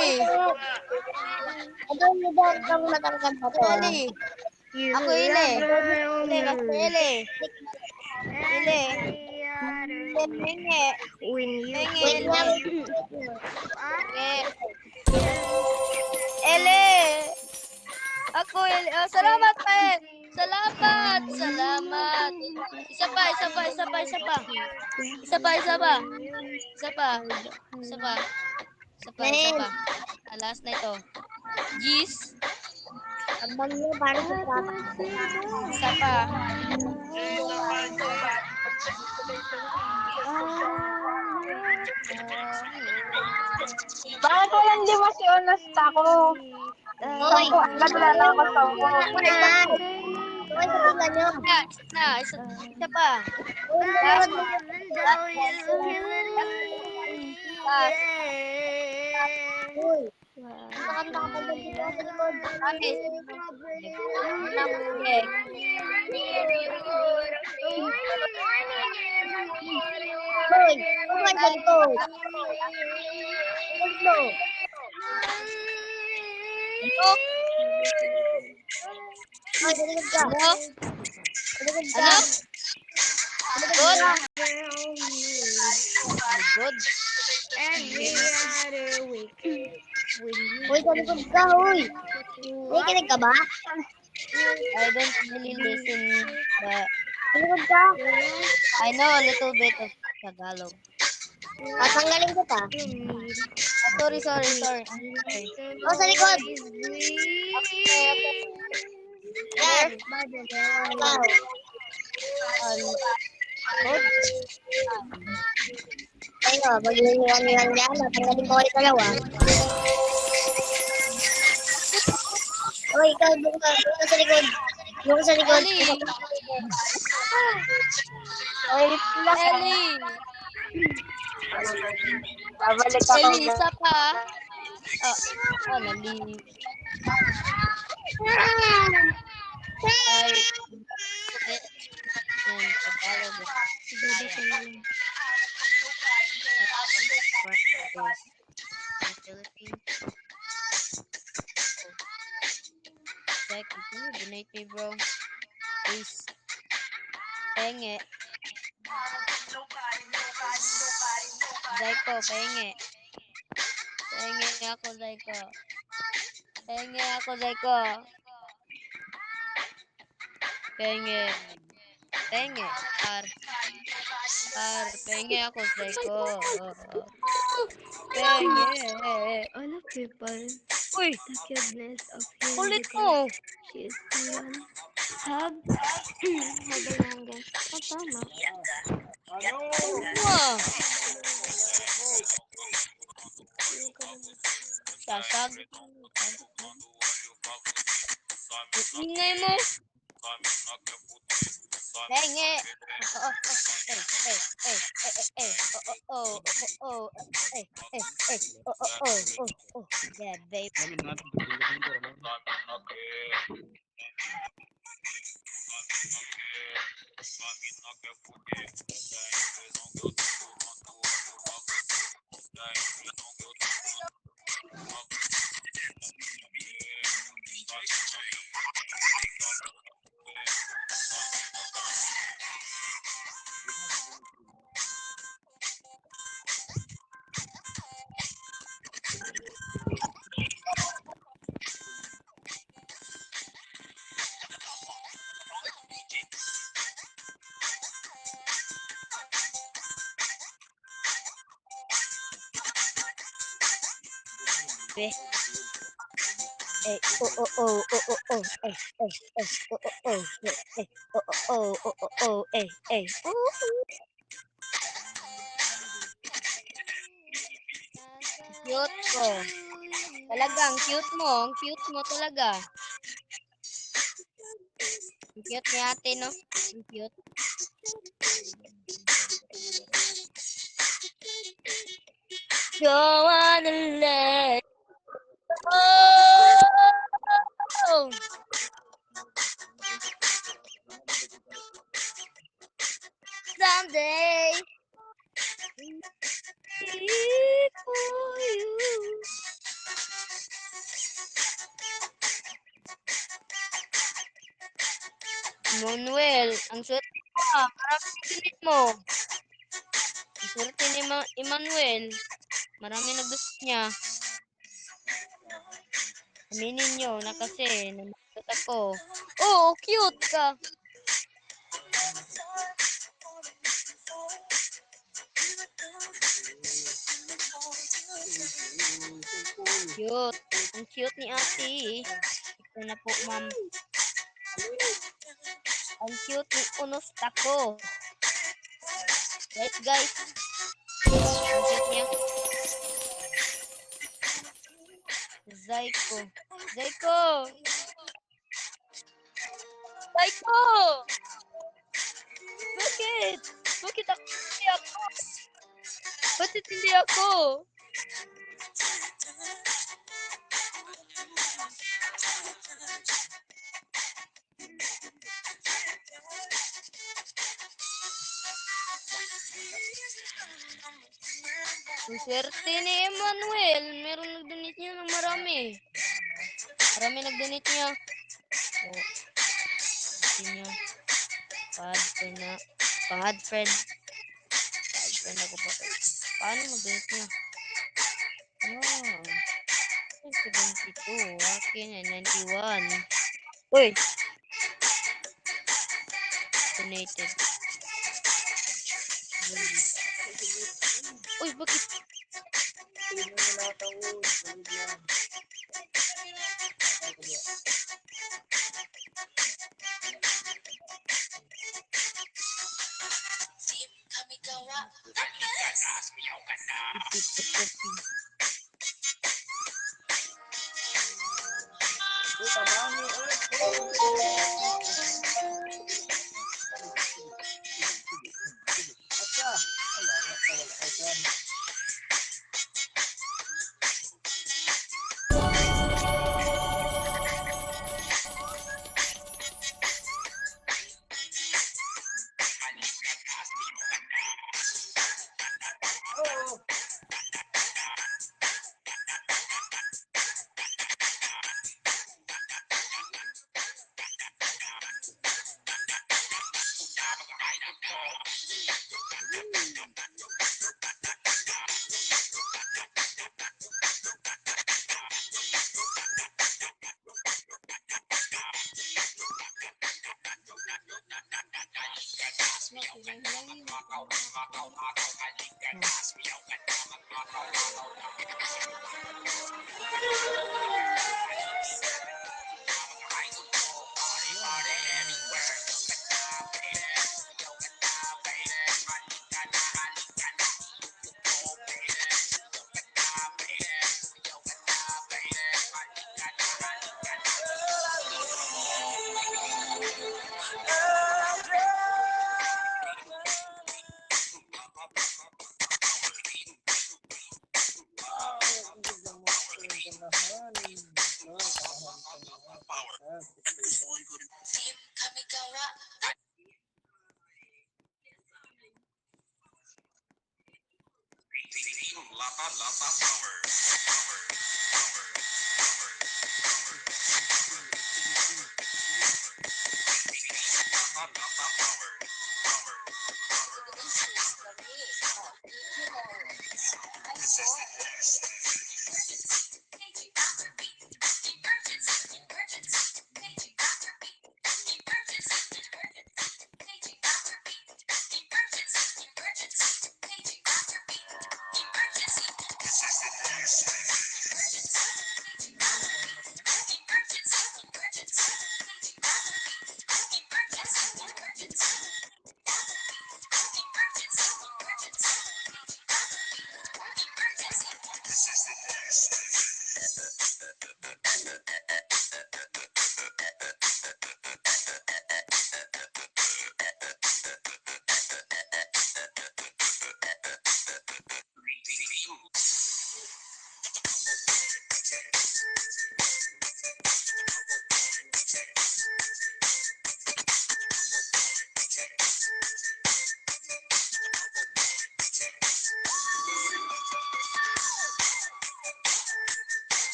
Eli. Ito yung kang matangkad pa to. Eli. Ako Eli. Eli, kasi Eli. Eli. Menge. Menge, Wait Eli. nga. Menge. Eli. Ako Eli. Oh, salamat, pe. Salamat. Salamat. Isa pa. Isa pa. Isa pa. Isa pa. Isa pa. Isa pa. Isa pa. Isa pa. Isa pa. Isa pa. Last na ito. Gis. Abang niyo para sa trap. Isa pa. Bakit walang lima si Honesta ko? Hoy! Naglalala ako sa ko. Hoy, sa tingnan nyo. Isa pa. Hoy, Last. sunod mo. Last. Hoy! Nakakanta ka pa dyan sa likod. Promise. Hoy! Hoy, sa likod. Likod mo. Ano? Hoy, sa likod ka. Ano? Sa likod ka. Ano? Sa likod Good? ka. Good? Hoy, sa likod ka, hoy. Nakikinig ka ba? I don't really listen, but Sa likod ka. I know a little bit of Tagalog. Tatanggalin ko ta. Sorry. Oh, sa likod. Okay. Yan. Ikaw. Good? Ayun, maglilihan-lihan dyan. Tatanggalin ko kayo dalawa. Hoy, ikaw, doon ka sa likod. Doon ka sa likod. Eli! Wait lang. Eli! Babalik ako. Eli, isa pa. Nali. Ay, and Tagalog. Philippines. Check, can you donate me, bro? Please. Penge. Zaiko, penge. Penge ako, Zaiko. Penge ako, Zaiko. Penge. Penge. Penge ako, Zaiko. Penge. All of people, Uy, the cuteness of him kulit because mo. she is too young. Have the longest. Tama. Kulit mo. Sasag. Ingay mo. Penge. Yeah, babe. Cute ko. Talaga, ang cute mo. Ang cute mo talaga. Ang cute ni ate, no? Ang cute. Go on and let go. Someday. For you. Emmanuel, ang swerte mo. Marami nag-donate mo. Ang swerte ni Emmanuel. Marami nag-donate niya. Aminin nyo na kasi namagat ako. Oh, cute ka. Cute. Ang cute ni ate. Ito na po, ma'am. Ang cute ni Unos Tako. Right, guys? Ang cute niya. Zaiko. Zaiko! Zaiko! Bakit? Bakit ako? Hindi ako? Bakit hindi ako? Ang swerte ni Emmanuel. Meron nag-donate niya ng marami. Marami nag-donate niya. Oh, gusto niya. Pad friend na. Pad friend. Pad friend ako pa. Paano mag-donate niya? Oh. 72. Akin ay 91. Uy! Donated. Uy, bakit?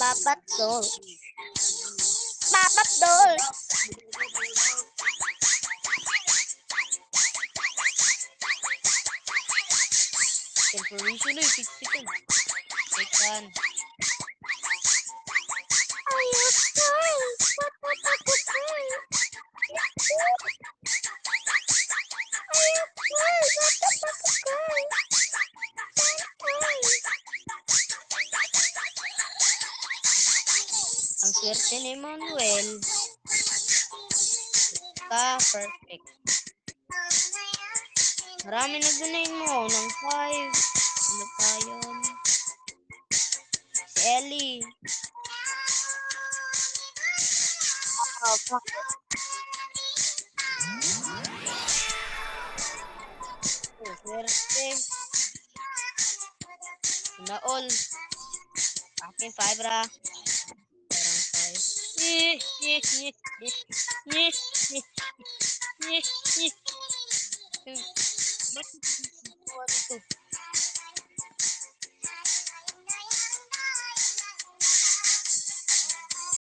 Papat doll. Papat doll. Temporary ulit, piksikan. Ikan. Ang swerte ni Manuel. Perfect. Marami nag-donate mo ng 5. Ano pa yun? Si Ellie. Oh, swerte. Na all. Akin 5 ra. Parang 5. Nyeh, nyeh, nyeh, nyeh, nyeh, nyeh, nyeh, nyeh. Bakit dito?